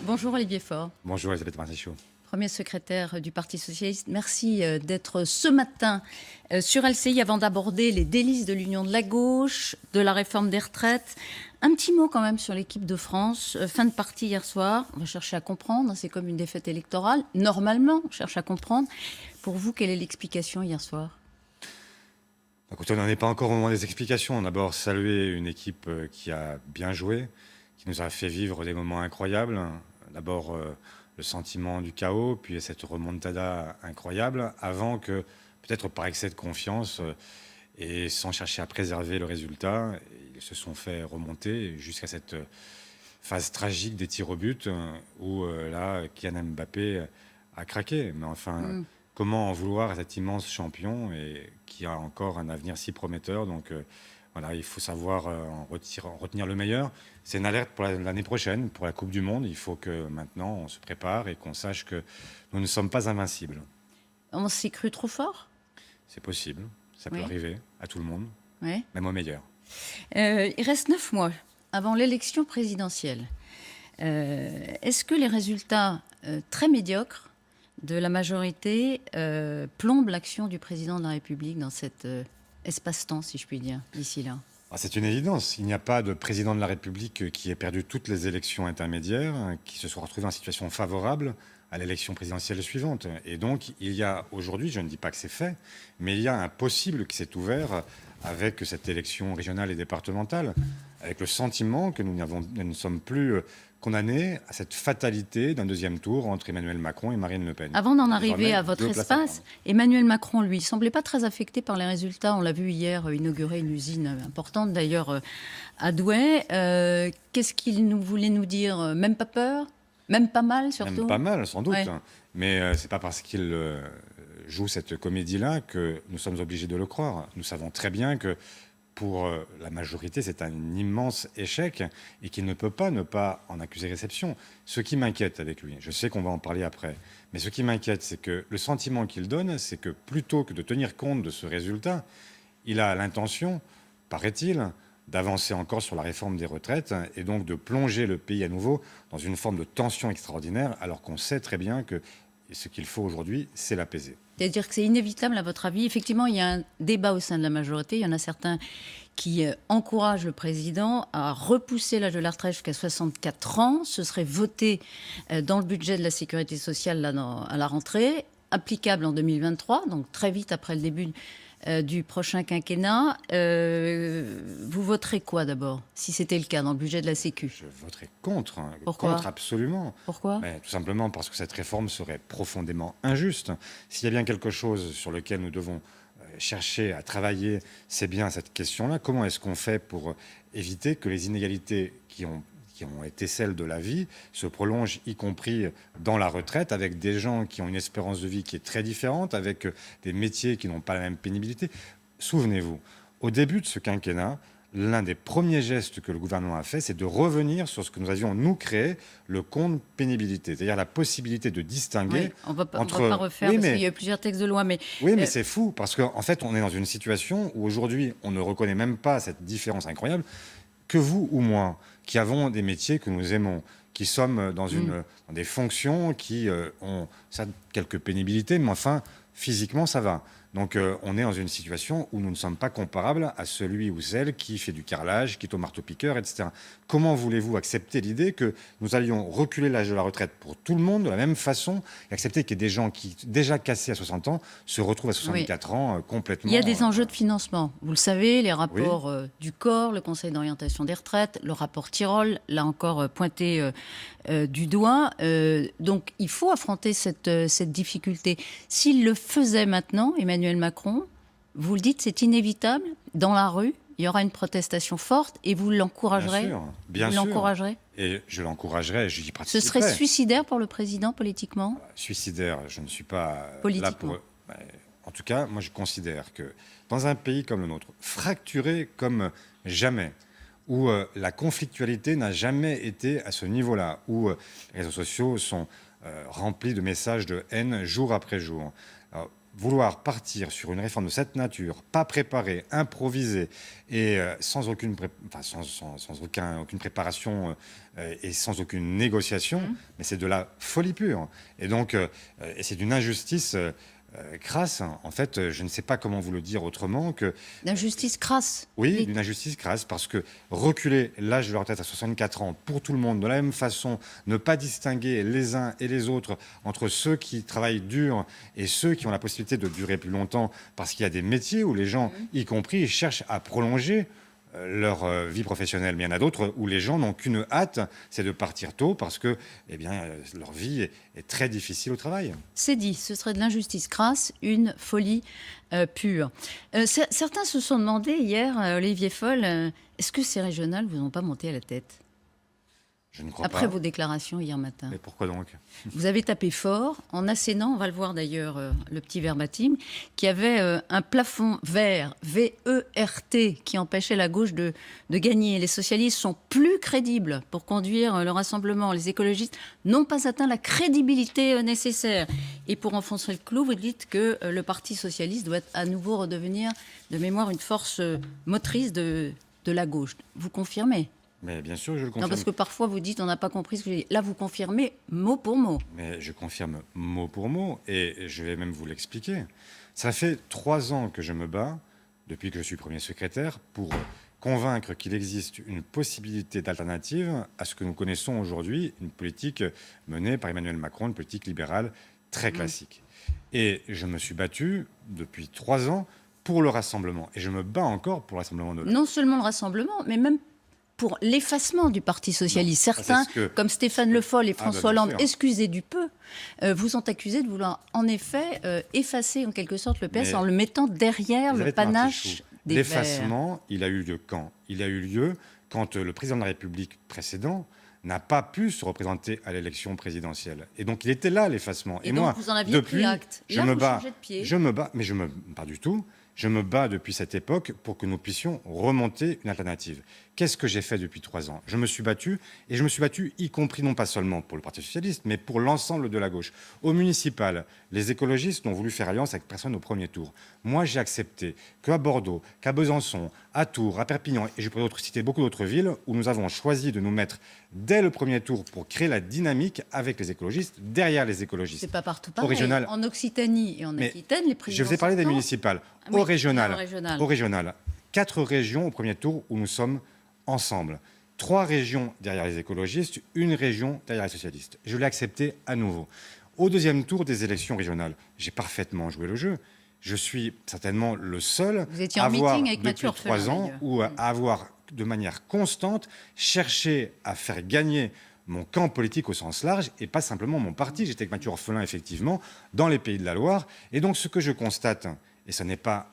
Bonjour Olivier Faure, Bonjour Elisabeth Martichoux. premier secrétaire du Parti socialiste. Merci d'être ce matin sur LCI avant d'aborder les délices de l'union de la gauche, de la réforme des retraites. Un petit mot quand même sur l'équipe de France. Fin de partie hier soir. On va chercher à comprendre. C'est comme une défaite électorale. Normalement, on cherche à comprendre. Pour vous, quelle est l'explication hier soir ? Écoutez, on n'en est pas encore au moment des explications. On a d'abord salué une équipe qui a bien joué, qui nous a fait vivre des moments incroyables. D'abord le sentiment du chaos, puis cette remontada incroyable, avant que, peut-être par excès de confiance et sans chercher à préserver le résultat, ils se sont fait remonter jusqu'à cette phase tragique des tirs au but où là, Kylian Mbappé a craqué. Mais enfin, comment en vouloir à cet immense champion et qui a encore un avenir si prometteur. Donc voilà, il faut savoir en retenir le meilleur. C'est une alerte pour l'année prochaine, pour la Coupe du Monde. Il faut que maintenant on se prépare et qu'on sache que nous ne sommes pas invincibles. On s'est cru trop fort ? C'est possible, ça peut Oui. arriver à tout le monde, Oui. même aux meilleurs. Il reste 9 mois avant l'élection présidentielle. Est-ce que les résultats très médiocres de la majorité plombent l'action du président de la République dans cet espace-temps, si je puis dire, d'ici là ? C'est une évidence. Il n'y a pas de président de la République qui ait perdu toutes les élections intermédiaires, qui se soit retrouvé en situation favorable à l'élection présidentielle suivante. Et donc, il y a aujourd'hui, je ne dis pas que c'est fait, mais il y a un possible qui s'est ouvert avec cette élection régionale et départementale, avec le sentiment que nous ne sommes plus condamnés à cette fatalité d'un deuxième tour entre Emmanuel Macron et Marine Le Pen. Avant d'en Désormais, arriver à votre deux places à espace, prendre. Emmanuel Macron, lui, semblait pas très affecté par les résultats. On l'a vu hier inaugurer une usine importante, d'ailleurs, à Douai. Qu'est-ce qu'il voulait nous dire ? Même pas peur ? Même pas mal, surtout ? Même pas mal, sans doute. Ouais. Mais c'est pas parce qu'il joue cette comédie-là que nous sommes obligés de le croire. Nous savons très bien que pour la majorité, c'est un immense échec et qu'il ne peut pas ne pas en accuser réception. Ce qui m'inquiète avec lui, je sais qu'on va en parler après, mais ce qui m'inquiète, c'est que le sentiment qu'il donne, c'est que plutôt que de tenir compte de ce résultat, il a l'intention, paraît-il, d'avancer encore sur la réforme des retraites et donc de plonger le pays à nouveau dans une forme de tension extraordinaire, alors qu'on sait très bien que ce qu'il faut aujourd'hui, c'est l'apaiser. C'est-à-dire que c'est inévitable, à votre avis. Effectivement, il y a un débat au sein de la majorité. Il y en a certains qui encouragent le président à repousser l'âge de la retraite jusqu'à 64 ans. Ce serait voté dans le budget de la sécurité sociale là, à la rentrée, applicable en 2023, donc très vite après le début du prochain quinquennat. Vous voterez quoi d'abord, si c'était le cas, dans le budget de la Sécu ? Je voterai contre. Pourquoi ? Contre, absolument. Pourquoi ? Tout simplement parce que cette réforme serait profondément injuste. S'il y a bien quelque chose sur lequel nous devons chercher à travailler, c'est bien cette question-là. Comment est-ce qu'on fait pour éviter que les inégalités qui ont été celles de la vie se prolongent, y compris dans la retraite, avec des gens qui ont une espérance de vie qui est très différente, avec des métiers qui n'ont pas la même pénibilité. Souvenez-vous, au début de ce quinquennat, l'un des premiers gestes que le gouvernement a fait, c'est de revenir sur ce que nous avions, nous, créé, le compte pénibilité, c'est-à-dire la possibilité de distinguer Oui, on ne va pas entre... refaire, Oui, parce mais... qu'il y a eu plusieurs textes de loi, mais... Oui, mais c'est fou, parce qu'en fait, on est dans une situation où aujourd'hui, on ne reconnaît même pas cette différence incroyable, que vous ou moi, qui avons des métiers que nous aimons, qui sommes dans des fonctions qui ont ça, quelques pénibilités, mais enfin, physiquement, ça va. Donc on est dans une situation où nous ne sommes pas comparables à celui ou celle qui fait du carrelage, qui est au marteau-piqueur, etc. Comment voulez-vous accepter l'idée que nous allions reculer l'âge de la retraite pour tout le monde de la même façon et accepter qu'il y ait des gens qui, déjà cassés à 60 ans, se retrouvent à 64 ans complètement... Il y a des enjeux de financement. Vous le savez, les rapports Oui. du corps, le Conseil d'orientation des retraites, le rapport Tirole, là encore pointé du doigt. Donc il faut affronter cette difficulté. S'il le faisait maintenant, Emmanuel Macron, vous le dites, c'est inévitable, dans la rue, il y aura une protestation forte et vous l'encouragerez ? Bien Vous sûr. l'encouragerez ? Et je l'encouragerai, j'y Ce participerai. serait suicidaire pour le président politiquement ? Suicidaire, je ne suis pas là Politiquement. pour... En tout cas, moi je considère que dans un pays comme le nôtre, fracturé comme jamais, où la conflictualité n'a jamais été à ce niveau-là, où les réseaux sociaux sont remplis de messages de haine jour après jour, alors, vouloir partir sur une réforme de cette nature, pas préparée, improvisée et aucune préparation et sans aucune négociation, mais c'est de la folie pure. Et donc, et c'est d'une injustice crasse. En fait, je ne sais pas comment vous le dire autrement que... D'injustice crasse. Oui, d'une injustice crasse, parce que reculer l'âge de la retraite à 64 ans pour tout le monde de la même façon, ne pas distinguer les uns et les autres entre ceux qui travaillent dur et ceux qui ont la possibilité de durer plus longtemps, parce qu'il y a des métiers où les gens, y compris, cherchent à prolonger leur vie professionnelle. Mais il y en a d'autres où les gens n'ont qu'une hâte, c'est de partir tôt parce que leur vie est très difficile au travail. C'est dit, ce serait de l'injustice crasse, une folie pure. Certains se sont demandé hier, Olivier Faure, est-ce que ces régionales vous ont pas monté à la tête Je ne crois pas. après vos déclarations hier matin? Mais pourquoi donc? Vous avez tapé fort en assénant, on va le voir d'ailleurs, le petit verbatim, qui avait un plafond vert, V-E-R-T, qui empêchait la gauche de gagner. Les socialistes sont plus crédibles pour conduire le rassemblement. Les écologistes n'ont pas atteint la crédibilité nécessaire. Et pour enfoncer le clou, vous dites que le Parti socialiste doit à nouveau redevenir, de mémoire, une force motrice de la gauche. Vous confirmez? Mais bien sûr, je le confirme. Non, parce que parfois vous dites on n'a pas compris ce que j'ai dit. Là, vous confirmez mot pour mot. Mais je confirme mot pour mot, et je vais même vous l'expliquer. Ça fait 3 ans que je me bats, depuis que je suis premier secrétaire, pour convaincre qu'il existe une possibilité d'alternative à ce que nous connaissons aujourd'hui, une politique menée par Emmanuel Macron, une politique libérale très classique. Et je me suis battu depuis 3 ans pour le rassemblement. Et je me bats encore pour le rassemblement de la... Non seulement le rassemblement, mais même pour l'effacement du Parti socialiste. Non, certains, comme Stéphane Le Foll et François Hollande, sûr. Excusez du peu, vous ont accusé de vouloir en effet effacer en quelque sorte le PS en le mettant derrière le panache des Verts. L'effacement, il a eu lieu quand? Il a eu lieu quand le président de la République précédent n'a pas pu se représenter à l'élection présidentielle. Et donc il était là, l'effacement. Et donc moi, vous en aviez depuis, pris acte. je Là, me vous bats. changez de pied. Je me bats, mais je me... Pas du tout. Je me bats depuis cette époque pour que nous puissions remonter une alternative. Qu'est-ce que j'ai fait depuis 3 ans? Je me suis battu, et je me suis battu y compris non pas seulement pour le Parti socialiste, mais pour l'ensemble de la gauche. Au municipal, les écologistes n'ont voulu faire alliance avec personne au premier tour. Moi, j'ai accepté qu'à Bordeaux, qu'à Besançon, à Tours, à Perpignan, et je pourrais citer beaucoup d'autres villes, où nous avons choisi de nous mettre dès le premier tour pour créer la dynamique avec les écologistes, derrière les écologistes. C'est pas partout pareil. Régional... En Occitanie et en Aquitaine, les présidents... Je vous ai parlé des municipales. Oui, Au régional, 4 régions au premier tour où nous sommes ensemble. 3 régions derrière les écologistes, 1 région derrière les socialistes. Je l'ai accepté à nouveau. Au deuxième tour des élections régionales, j'ai parfaitement joué le jeu. Je suis certainement le seul à avoir, depuis 3 ans, ou à avoir de manière constante cherché à faire gagner mon camp politique au sens large et pas simplement mon parti. J'étais avec Mathieu Orphelin, effectivement, dans les Pays de la Loire. Et donc, ce que je constate, et ce n'est pas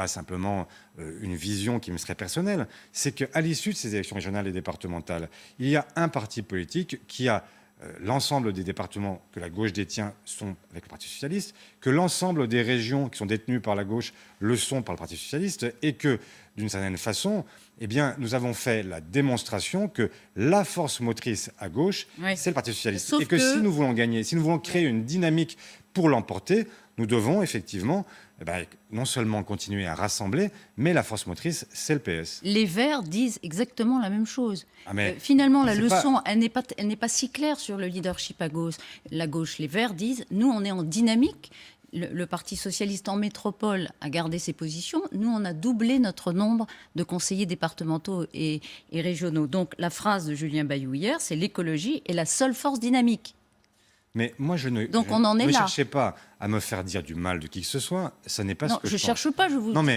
simplement une vision qui me serait personnelle, c'est qu'à l'issue de ces élections régionales et départementales, il y a un parti politique qui a l'ensemble des départements que la gauche détient sont avec le Parti socialiste, que l'ensemble des régions qui sont détenues par la gauche le sont par le Parti socialiste, et que, d'une certaine façon, eh bien, nous avons fait la démonstration que la force motrice à gauche, c'est le Parti socialiste. Et que si nous voulons gagner, si nous voulons créer une dynamique pour l'emporter, nous devons effectivement non seulement continuer à rassembler, mais la force motrice, c'est le PS. Les Verts disent exactement la même chose. Finalement, la leçon, elle n'est pas si claire sur le leadership à gauche. La gauche, les Verts disent, nous, on est en dynamique. Le Parti socialiste en métropole a gardé ses positions. Nous, on a doublé notre nombre de conseillers départementaux et régionaux. Donc, la phrase de Julien Bayou hier, c'est l'écologie est la seule force dynamique. Mais moi, je ne cherchais pas à me faire dire du mal de qui que ce soit. Ce n'est pas ce que je pense. Non, je cherche pas,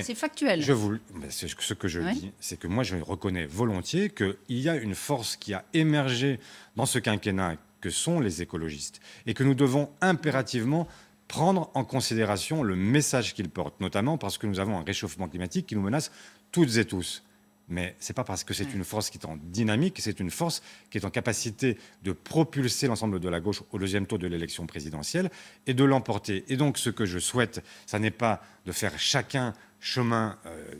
c'est factuel. Ce que je dis, c'est que moi, je reconnais volontiers qu'il y a une force qui a émergé dans ce quinquennat, que sont les écologistes, et que nous devons impérativement prendre en considération le message qu'ils portent, notamment parce que nous avons un réchauffement climatique qui nous menace toutes et tous. mais ce n'est pas parce que c'est une force qui est en dynamique, c'est une force qui est en capacité de propulser l'ensemble de la gauche au deuxième tour de l'élection présidentielle et de l'emporter. Et donc ce que je souhaite, ça n'est pas de faire chacun chemin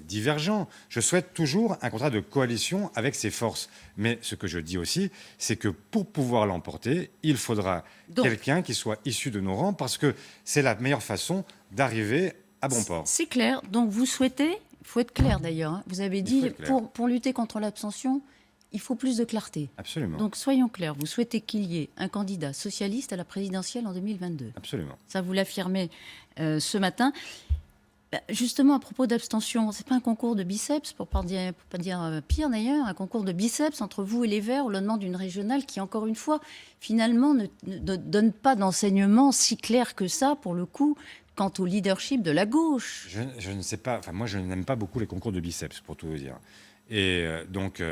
divergent. Je souhaite toujours un contrat de coalition avec ces forces. Mais ce que je dis aussi, c'est que pour pouvoir l'emporter, il faudra quelqu'un qui soit issu de nos rangs, parce que c'est la meilleure façon d'arriver à bon port. C'est clair. Donc vous souhaitez, il faut être clair d'ailleurs, hein. Vous avez dit, pour lutter contre l'abstention, il faut plus de clarté. Absolument. Donc soyons clairs, vous souhaitez qu'il y ait un candidat socialiste à la présidentielle en 2022. Absolument. Ça, vous l'affirmez ce matin. Justement, à propos d'abstention, c'est pas un concours de biceps, pour pas dire pire d'ailleurs, un concours de biceps entre vous et les Verts au lendemain d'une régionale qui, encore une fois, finalement ne donne pas d'enseignement si clair que ça, pour le coup, quant au leadership de la gauche. Je ne sais pas, moi je n'aime pas beaucoup les concours de biceps, pour tout vous dire. Et donc,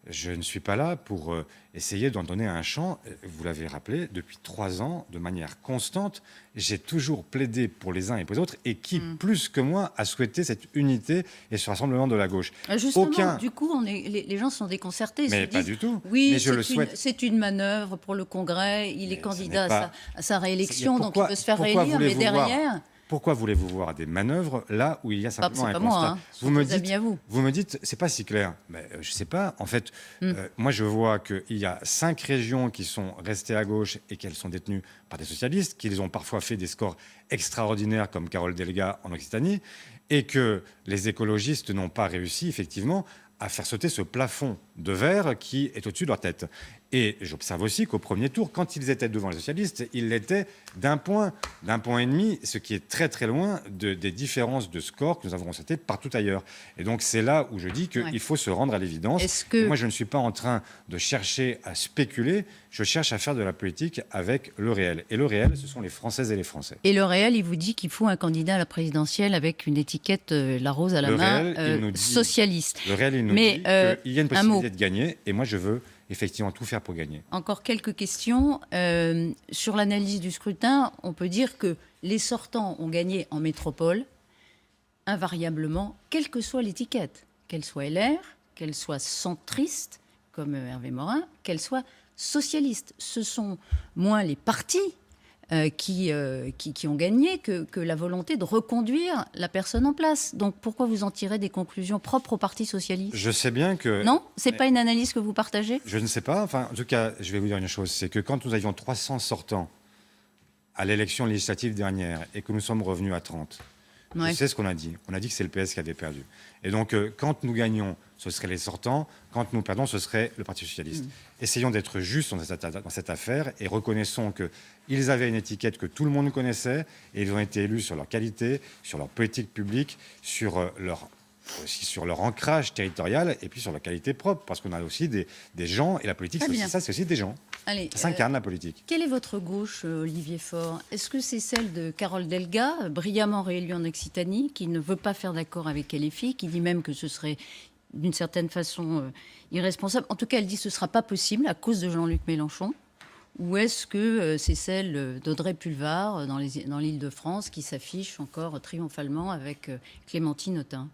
je ne suis pas là pour essayer d'en donner un champ. Vous l'avez rappelé, depuis 3 ans, de manière constante, j'ai toujours plaidé pour les uns et pour les autres, et qui, plus que moi, a souhaité cette unité et ce rassemblement de la gauche. Justement, du coup, les gens sont déconcertés. Mais pas du tout. Oui, mais je le souhaite. C'est une manœuvre pour le Congrès. Il est candidat à sa réélection, donc il peut se faire réélire. Mais derrière... Pourquoi voulez-vous voir des manœuvres là où il y a simplement un constat? Moi, hein. Vous me dites, c'est pas si clair. Mais je sais pas. En fait, moi je vois qu'il y a 5 régions qui sont restées à gauche et qu'elles sont détenues par des socialistes, qu'ils ont parfois fait des scores extraordinaires comme Carole Delga en Occitanie, et que les écologistes n'ont pas réussi effectivement à faire sauter ce plafond de verre qui est au-dessus de leur tête. Et j'observe aussi qu'au premier tour, quand ils étaient devant les socialistes, ils l'étaient d'un point et demi, ce qui est très très loin des différences de score que nous avons constatées partout ailleurs. Et donc c'est là où je dis qu'il faut se rendre à l'évidence. Moi, je ne suis pas en train de chercher à spéculer, je cherche à faire de la politique avec le réel. Et le réel, ce sont les Françaises et les Français. Et le réel, il vous dit qu'il faut un candidat à la présidentielle avec une étiquette, la rose à la main, socialiste. Le réel, il nous dit qu'il y a une possibilité de gagner, et moi je veux effectivement tout faire pour gagner. Encore quelques questions. Sur l'analyse du scrutin, on peut dire que les sortants ont gagné en métropole, invariablement, quelle que soit l'étiquette, qu'elle soit LR, qu'elle soit centriste, comme Hervé Morin, qu'elle soit socialiste. Ce sont moins les partis qui ont gagné que la volonté de reconduire la personne en place. Donc pourquoi vous en tirez des conclusions propres au Parti socialiste? Je sais bien que... Non, ce n'est pas une analyse que vous partagez? Je ne sais pas. Enfin, en tout cas, je vais vous dire une chose, c'est que quand nous avions 300 sortants à l'élection législative dernière et que nous sommes revenus à 30, je sais ce qu'on a dit. On a dit que c'est le PS qui avait perdu. Et donc, quand nous gagnons, ce seraient les sortants. Quand nous perdons, ce serait le Parti socialiste. Essayons d'être justes dans cette affaire et reconnaissons qu'ils avaient une étiquette que tout le monde connaissait et ils ont été élus sur leur qualité, sur leur politique publique, aussi sur leur ancrage territorial et puis sur leur qualité propre. Parce qu'on a aussi des gens, et la politique, c'est aussi des gens. Allez, ça incarne la politique. Quelle est votre gauche, Olivier Faure? Est-ce que c'est celle de Carole Delga, brillamment réélue en Occitanie, qui ne veut pas faire d'accord avec LFI, qui dit même que ce serait d'une certaine façon irresponsable? En tout cas, elle dit que ce ne sera pas possible à cause de Jean-Luc Mélenchon. Ou est-ce que c'est celle d'Audrey Pulvar dans l'Île-de-France qui s'affiche encore triomphalement avec Clémentine Autain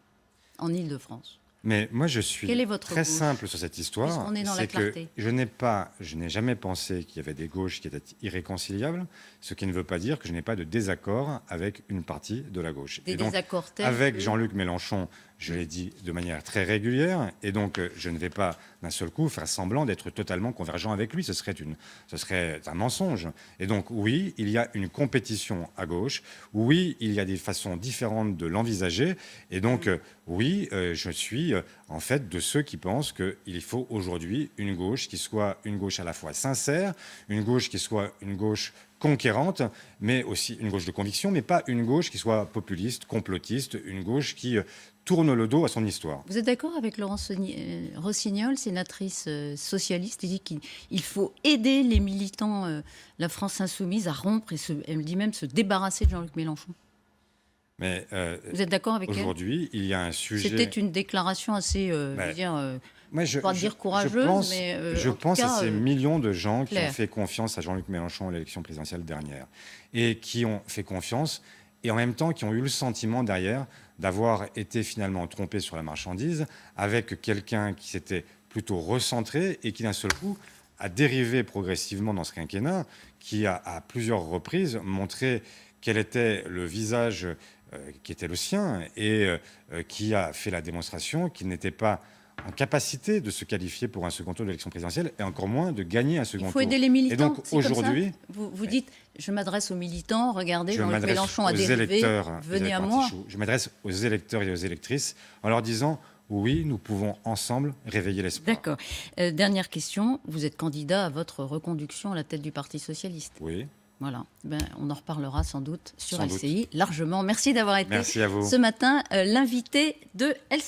en Île-de-France? Mais moi, je suis très simple sur cette histoire. C'est que je n'ai jamais pensé qu'il y avait des gauches qui étaient irréconciliables, ce qui ne veut pas dire que je n'ai pas de désaccord avec une partie de la gauche. Des désaccords avec Jean-Luc Mélenchon, je l'ai dit de manière très régulière, et donc je ne vais pas d'un seul coup faire semblant d'être totalement convergent avec lui. Ce serait un mensonge. Et donc oui, il y a une compétition à gauche. Oui, il y a des façons différentes de l'envisager. Et donc oui, je suis en fait de ceux qui pensent qu'il faut aujourd'hui une gauche qui soit une gauche à la fois sincère, une gauche qui soit une gauche conquérante, mais aussi une gauche de conviction, mais pas une gauche qui soit populiste, complotiste, une gauche qui tourne le dos à son histoire. Vous êtes d'accord avec Laurence Rossignol, sénatrice socialiste, qui dit qu'il faut aider les militants, la France insoumise, à rompre et elle dit même se débarrasser de Jean-Luc Mélenchon? Mais vous êtes d'accord avec elle? Aujourd'hui, il y a un sujet... C'était une déclaration assez, pas dire courageuse, mais je pense à ces millions de gens qui ont fait confiance à Jean-Luc Mélenchon à l'élection présidentielle dernière et qui ont fait confiance et en même temps qui ont eu le sentiment derrière d'avoir été finalement trompés sur la marchandise avec quelqu'un qui s'était plutôt recentré et qui d'un seul coup a dérivé progressivement dans ce quinquennat, qui a à plusieurs reprises montré quel était le visage qui était le sien et qui a fait la démonstration qu'il n'était pas en capacité de se qualifier pour un second tour de l'élection présidentielle et encore moins de gagner un second tour. Il faut aider les militants. Et donc aujourd'hui, vous dites, je m'adresse aux militants, regardez, je Jean-Luc Mélenchon a dérivé, venez à moi. Je m'adresse aux électeurs et aux électrices en leur disant oui, nous pouvons ensemble réveiller l'espoir. D'accord. Dernière question, vous êtes candidat à votre reconduction à la tête du Parti socialiste. Oui. Voilà, on en reparlera sans doute sur LCI largement. Merci d'avoir été Merci à vous. ce matin l'invité de LCI.